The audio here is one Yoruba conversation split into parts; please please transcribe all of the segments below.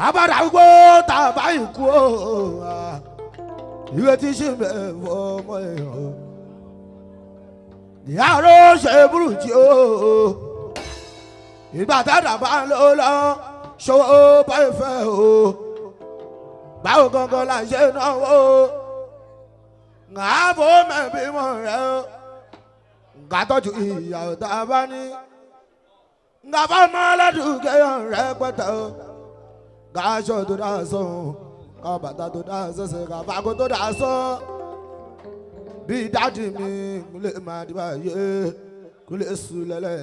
Abadagbo tàbá ikú o, ìwé tí ṣe mẹ́fọ́ ọmọ èèyàn. Ìyàrá ṣe burújí o, ìgbà tẹ́lá bá ń lò lọ, ṣòwò bá ìfẹ́ o. Báwo gangan la ṣe náwó? Ngàbó mẹ́bímọ rẹ̀ o, ngàtọ́jú ìyàwó tá a bá ní. Ngàbá mọ́lẹ́dùnkẹ́ rẹ̀ pẹ̀tẹ́ o. Gajo tó dá sọ, kábàtà tó dá sẹsẹ, kábàkó tó dá sọ. Bí dáàdì mi kúlẹ̀ máa di báyé, kúlẹ̀ sùn lẹ́lẹ̀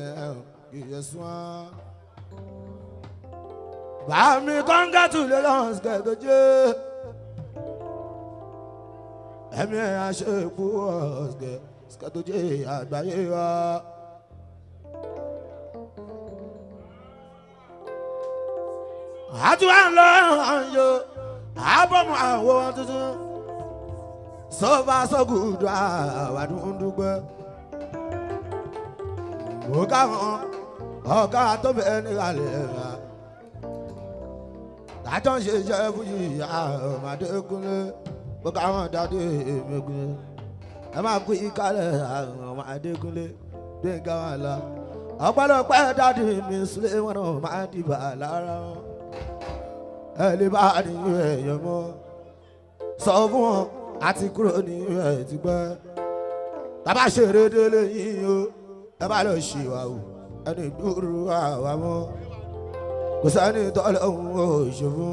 kìí sùn á. Bàmí congratulations Sketo jẹ́. Ẹ̀mí ẹ̀ á ṣe ikú Sketo jẹ́ àgbáyé wa. Àtúwà ń lọ ọ̀yọ́ àbọ̀mọ̀ àwọn tuntun sọ́fà sọ́gùdù àwàdùn dúpẹ́. Mo káwọn ọ̀gá tó bẹ̀ẹ́ nígbàlẹ̀ ẹ̀ka lájọ́ ń ṣe iṣẹ́ fújì Adékúnlé. Mo káwọn dáadé Mẹ́kúnlé ẹ máa kú ìkálẹ̀ àwọn Adékúnlé Gbénga wọn lọ. Ọ̀pọ̀lọpọ̀ dáadé mi sílé wọn náà máa dìbà lára wọn. Ẹ lè bá ní ẹ̀yọ̀ mọ́ sọ fún wọn àti kúrò ní ẹ̀ ti gbẹ́. Bàbá ṣeré délé yín o, ẹ bá lọ ṣì wà o, ẹni gbúrú àwa mọ́. Kò sẹ́ni tọ́lẹ̀ òun ò ṣòfò.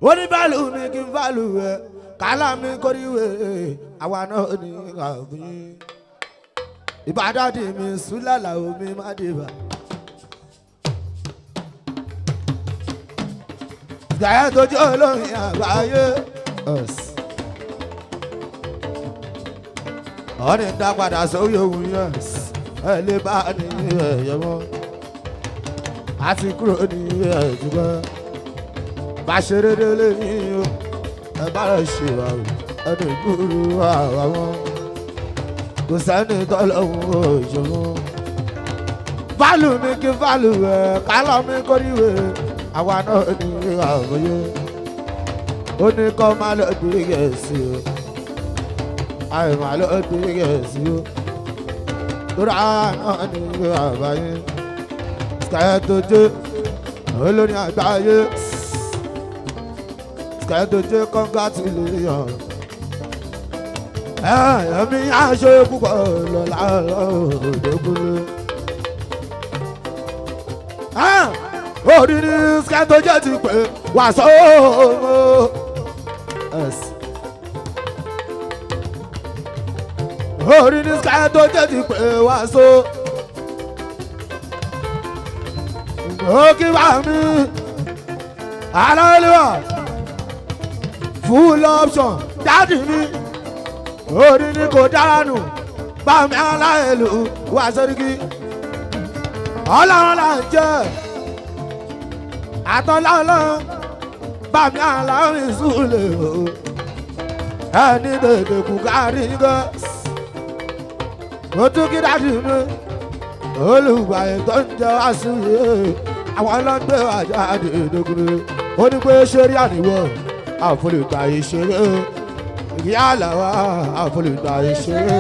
Ó ní báàlù mi kí n báàlù ẹ̀, kálá mi kórìíwé àwa náà ní àfihàn. Ìbàdàn mi sùlálà omi má dìbà. Sketo jẹ́ olórin àgbáyé. Ọ̀nì dá padà sórí ohun yẹn. Ẹ lè bá ní ẹ̀yẹ mọ́. A ti kúrò ní ẹ̀dùgbọ́. Bá ṣeré délé yín o. Ẹ bá lọ ṣe wà o. Ẹni gbúrú àwa mọ́. Kò sẹ́ni tọ́lọ́hún òṣòwò. Fálù mi kí fálù ẹ̀ kálọ̀ mi kórìíwé. Àwa náà ní àwòye. Ó ní kọ́ máa lọ gbé gẹ̀ẹ́sì o. Àì máa lọ gbé gẹ̀ẹ́sì o. Tóra náà ní àbáyé. Sketo jẹ́ olórin àgbáyé. Sketo jẹ́ congratulations. Ẹ̀mí aṣọ púpọ̀ lọ́la Adékúnlé. Orí ni Sketo jẹ́ ti pé wà sọ orí ni Sketo jẹ́ ti pé wà sọ. Ó kí bá mi aláìlúwà full option dáàdì mi. Orí ni kò dára nù bá mi aláìlú wà sóríkì. Ọlọ́run là ń jẹ́ àtọ́lọ́lọ́ bá mi aláwọ̀ ìsúlẹ̀ o. Ẹni tètè kú kárí gọ́. Mo tún kí dájú mi olùgbàyè tó ń jẹ́ àṣùyè. Àwọn ọlọ́gbẹ́ àjà àdédógún. Ó ní pé ṣeré àníwọ̀ àfolùgbà ìṣeré. Ìyá àlàwà àfolùgbà ìṣeré.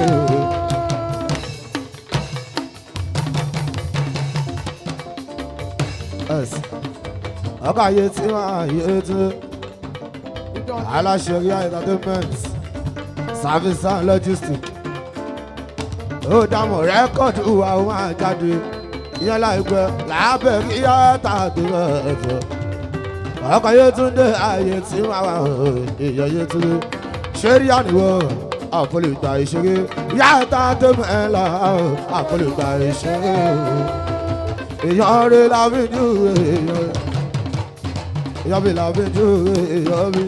Ọkọ̀ ayé tí wọ́n yé tí aláṣẹ rí entertainment service and logistics. Ó dámọ̀ rẹ́kọ̀dù wa ó máa jáde ìyẹn láìpẹ́ lábẹ́ kí á tàbí ẹ̀fọ́. Ọkọ̀ ayé tún dé ayé tí wọ́n wà èèyàn yé tí ṣé rí àníwọ̀ àfolùgbà ìṣeré. Ìyá entertainment là àfolùgbà ìṣeré. Èèyàn rẹ̀ la fi jù èèyàn. Èèyàn bí la fi jù èèyàn bí.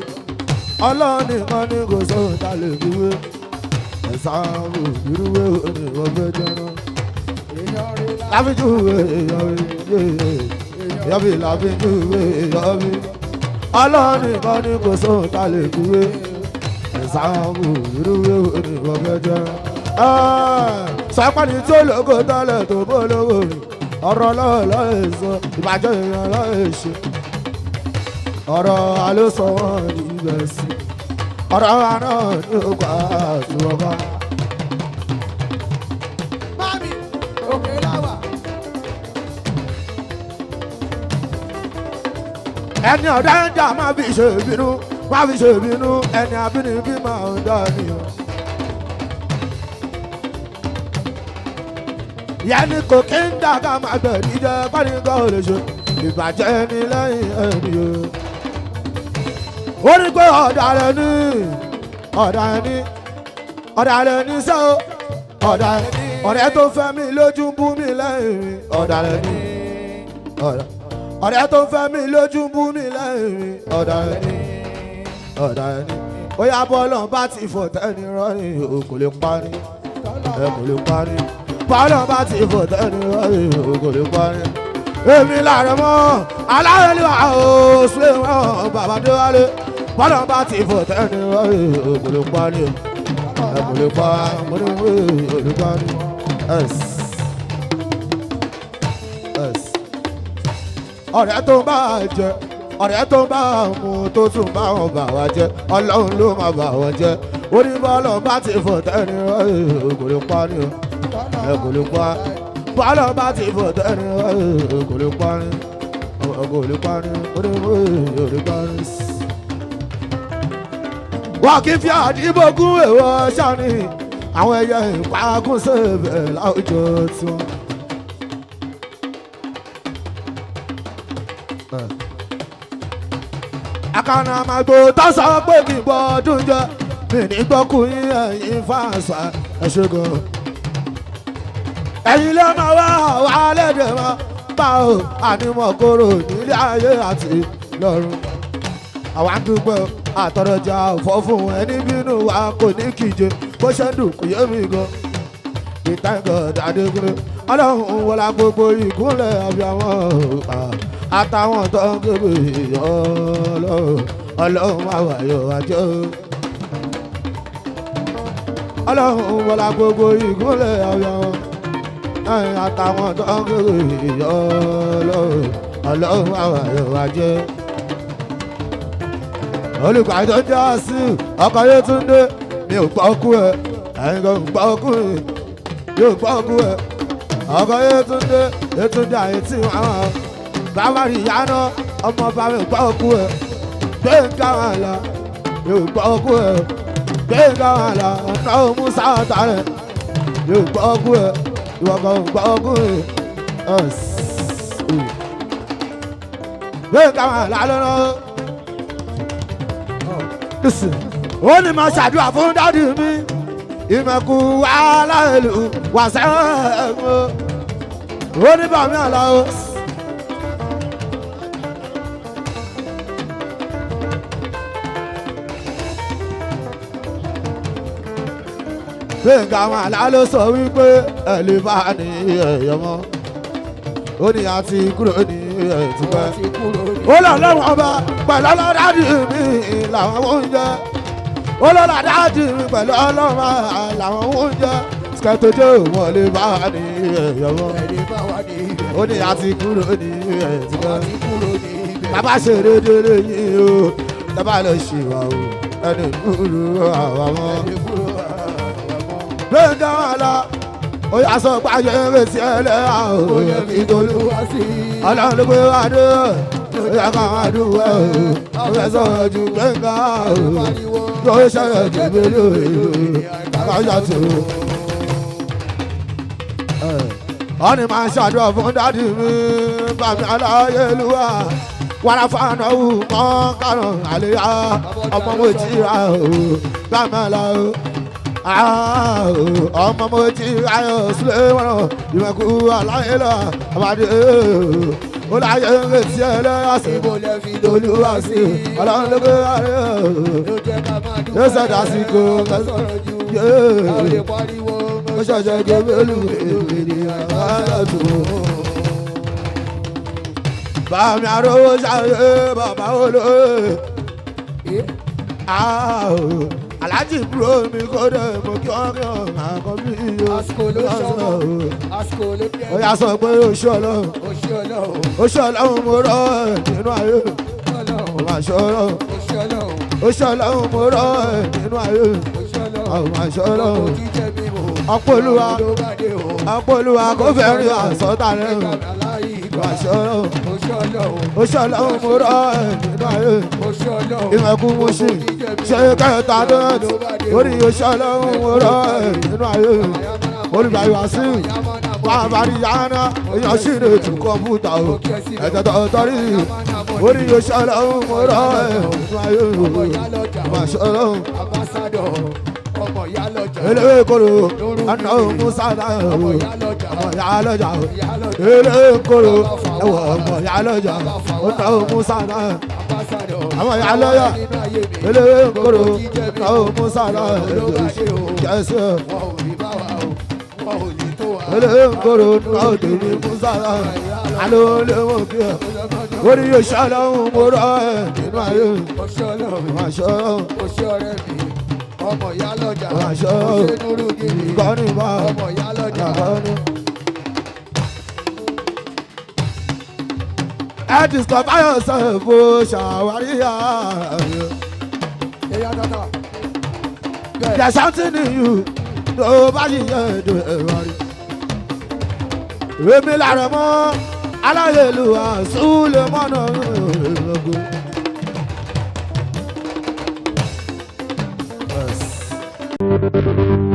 Ọlọ́run nìkan ní kò sóhun tá lè fi wé. Ẹ̀sán òbírúwé òní wọ́n fẹ́ jẹ́rán. La fi jù èèyàn bí. yọ̀bí làbí júwe yọ̀bí ọlọ́run nìkan ní kò sóhun tá lè kúwé ìsáàmù ìrúwé oníkan kẹjọ. sọpọ́nì tó lóko tọ́lẹ̀ tó bó lówó rẹ̀ ọ̀rọ̀ lọ́wọ́ èso ìbàjẹ́ èèyàn lọ́wọ́ èṣe ọ̀rọ̀ àlósọ wọn ní ibẹ̀ sí ọ̀rọ̀ wa náà ní òkú àtúwọ́ká. Mami, òkè láwà. ẹni ọ̀dá ń jà má fi ṣe ìbínú má fi ṣe ìbínú ẹni abínibí máa ń dá nìyẹn. yẹni kò kí ń dà ká máa gbẹ̀rí jẹ́ pánìkan ò lè ṣe ìbàjẹ́ ní lẹ́yìn ẹni o. ó ní pé ọ̀dàlẹ̀ ní ọ̀dàlẹ̀ ní sẹ́ o ọ̀rẹ́ tó fẹ́ mi lójú bú mi lẹ́yìn mi ọ̀dàlẹ̀ ní ọ̀rẹ́ tó fẹ́ mi lójú bú mi lẹ́yìn mi ọ̀dàlẹ̀ ní ó yá bọ́ọ̀lù bá ti fò tẹ́ni rọ́ọ̀nì o kò lè parí ẹ kò lè parí bọ́ọ̀lù bá ti fò tẹ́ni rọ́ọ̀nì o kò lè parí. èmi làárẹ̀ mọ́ aláwẹ̀lẹ̀ wa ò sílẹ̀ wọn bàbá dé wálé bọ́ọ̀lù bá ti fò tẹ́ni rọ́ọ̀nì o kò lè parí ẹ kò lè pa mo ní wí ò lè parí. ọ̀rẹ́ tó bá jẹ ọ̀rẹ́ tó bá mú tó tún bá wọn bà wá jẹ́ ọlọ́run ló máa bà wọ́n jẹ́ oníbọ́ọ̀lù bá ti fò tẹ́ni kò lè parí ẹ kò lè pa bọ́ọ̀lù bá ti fò tẹ́ni kò lè parí kò lè parí oníbọ́ọ̀lù kò lè parí. wọ́n kì í fi àdìbò gún èèwọ̀ sani àwọn ẹyẹ ìpàgùn sèbẹ̀ láwùjọ tiwọn. àkànnà àmàgbò tó sọ pé kí n bọ́ ọdún jẹ́ mi ní gbọ́kùnrin ẹ̀yìn fáṣà ẹ̀ṣẹ̀gàn. ẹ̀yin ló máa wá wá lédè wọn bá o ànímọ̀ kóró nílé ayé àti lọ́run. àwa ń dúpẹ́ àtọ̀rọ̀jà ọ̀fọ̀ fún ẹni bínú wa kò ní kíje bó ṣe ń dùn kò yé mi gan. ìtàgọ̀ dàdégúnlé ọlọ́run wọlá gbogbo ìkúnlẹ̀ abiyamọ àtàwọn tó ń gbé ọlọ́run máa wà yọ àjọ. ọlọ́run wọlá gbogbo ìkúnlẹ̀ abiyamọ àtàwọn tó ń gbé ọlọ́run máa wà yọ àjọ. olùgbàjọ jẹ́ àṣì ọkọ̀ yóò tún dé mi ò gbọ́ ọkú ẹ̀ ẹ̀yin kan gbọ́ ọkú ẹ̀ yóò gbọ́ ọkú ẹ̀ ọkọ̀ yóò tún dé ètò ìjà etí wọn bàbá rí ìyáná ọmọ bá mi gbọ́ ọkú ẹ̀ gbẹ̀ngà wọn lọ yóò gbọ́ ọkú ẹ̀ gbẹ̀ngà wọn lọ ọ̀nà Musa ọ̀tàrẹ̀ yóò gbọ́ ọkú ẹ̀ ìwọ̀kọ̀ gbọ́ ọkú ẹ̀ gbẹ̀ngà wọn lọ lọ́nà. ó ní máa ṣàdúrà fún dádì mi ìmẹ̀kù aláìlú wàṣẹ́ ó ní bàmí àlá o. gbẹ̀ngà àwọn àlá ló sọ wípé ẹ lè bá ní ẹ̀yọ́ mọ́ ó ní àti kúrò ní ẹ̀tùpẹ́ ó lọ lọ́wọ́ ọba pẹ̀lú ọlọ́dàdì mi làwọn oúnjẹ ó lọ́la dáàdì mi pẹ̀lú ọlọ́run làwọn oúnjẹ Sketo jẹ́ wọn lè bá ní ẹ̀yọ́ mọ́ ó ní àti kúrò ní ẹ̀tùpẹ́ bàbá ṣe rédèrè yìí o tábà lọ ṣe wà o ẹni kúrò àwọn ọmọ gbẹ̀ngà wọn lọ ó yà sọ pàṣẹ fèsì ẹlẹ́yà ó yẹ kí tolúwa sí ọlọ́run ló gbé wá dé ó yẹ ká wá dúwẹ́ ó fẹ́ sọ̀rọ̀ ju gbẹ̀ngà ó ṣẹlẹ̀ jù mí lóye káyà tó. ó ní máa ń ṣàdúrà fún dádì mi bàmí aláyélúwà wàrà fàánàwù mọ́ kárọ̀ àléyà ọmọ mo jìra ó bàmí aláwọ̀. ọmọ mo ti ayọ̀ sílẹ̀ wọn ìmọ̀kú aláìlọ́ àbádé ó láyé ń retí ẹlẹ́yà sí mo lè fi dolúwa sí ọlọ́run ló gbé ayé yóò ṣẹ̀dá sí kó ó ṣẹ̀ṣẹ̀ gbé bẹ́lú èdè àbáyọ̀ tó. bàmí àròwò ṣàyè bàbá olóyè. Aláàjì bro mi kò dé mo kí ọkàn àkọ́bí yìí. Àsìkò ló sọ̀rọ̀, àsìkò ló bí ẹni. Ó yà sọ pé oṣù ọlọ́run. Oṣù ọlọ́run. Oṣù ọlọ́run mo rọ nínú ayé. Ọlọ́run. Oṣù ọlọ́run. Oṣù ọlọ́run. Oṣù ọlọ́run mo rọ nínú ayé. Oṣù ọlọ́run. Oṣù ọlọ́run. Ọkọ̀ jíjẹ mi mò. Ọ̀pọ̀ Olúwa. Ló bá dé o. Ọ̀pọ̀ Olúwa kò fẹ́ rí àsọ̀tà rẹ̀. Oṣù ọlọ́run. Oṣù ọlọ́run. Oṣù ọlọ́run mo rọ nínú ayé. Oṣù ọlọ́run. Ìmọ̀kú mo ṣe ṣe kẹta dọ́ọ̀tì. Orí oṣù ọlọ́run mo rọ nínú ayé. Olùdarí wá sí bàbárí yánná èèyàn sì lè tún kọ̀mpútà o. Ẹ̀jẹ̀ tọ̀tọ̀rí orí oṣù ọlọ́run mo rọ nínú ayé. Oṣù ọlọ́run. Eléwé koro ọ̀nà Musa náà ọmọ ìyá lọ́jà eléwé koro ẹ̀wọ̀ ọmọ ìyá lọ́jà ọ̀nà Musa náà ọmọ ìyá lọ́jà eléwé koro ọ̀nà Musa náà jẹ́sẹ̀ eléwé koro ọ̀nà tèmi Musa náà alo léwọ̀n kí ẹ orí oṣù ọlọ́run mo rọ ẹ̀ nínú ayé oṣù ọlọ́run. Ọmọ ìyá lọ́jà, Aṣọ òṣèlú gidi, ìgbọ́nì bá ọmọ ìyá lọ́jà. Ẹ discover yourself o ṣàwárí ààrẹ. Ẹyá tata. There's something in you tó bá yíyẹ èdè ẹ̀rọ rí. Èmi làrẹ̀ mọ́ aláyélúwà súlẹ̀ mọ́nà ìrọ̀gùn. Yes.